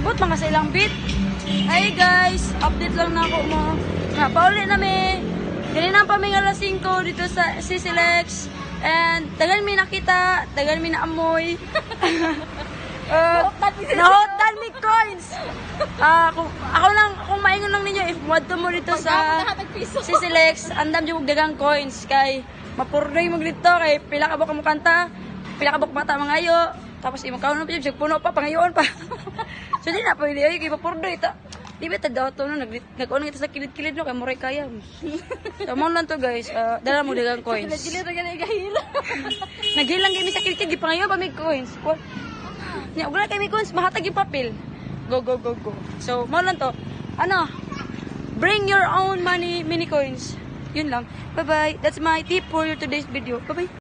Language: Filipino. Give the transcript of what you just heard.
But mga sa ilang bit. Hey guys, update lang na ako mo. Nga, pauli na mi. Ganina pa may alas 5 dito sa Sisilex. And tagal mi nakita, tagal mi na amoy. Nahotan mi coins. Kung maingon lang ninyo, if wadto mo dito sa Sisilex, andam yung dagang coins. Kay mapurdoy mo dito, kay pila ka ba mo kanta, pila ka ba mata mangayo. Tapos imong kaon na pa puno pa pangayoon pa. So di na pwede ay kay mapurdoy ta. Di ba daw to no nag-on kita sa kilid-kilid no kay moray kaya. So mo lang to guys, dala mo dagang coins. Kilid-kilid ra gani gahila. Naghilang kami sa kilid di pangayoon pa may coins. Nya ugla kay may coins mahatag yung papel. Go. So mo lang to. Ano? Bring your own money mini coins. Yun lang. Bye-bye. That's my tip for today's video. Bye-bye.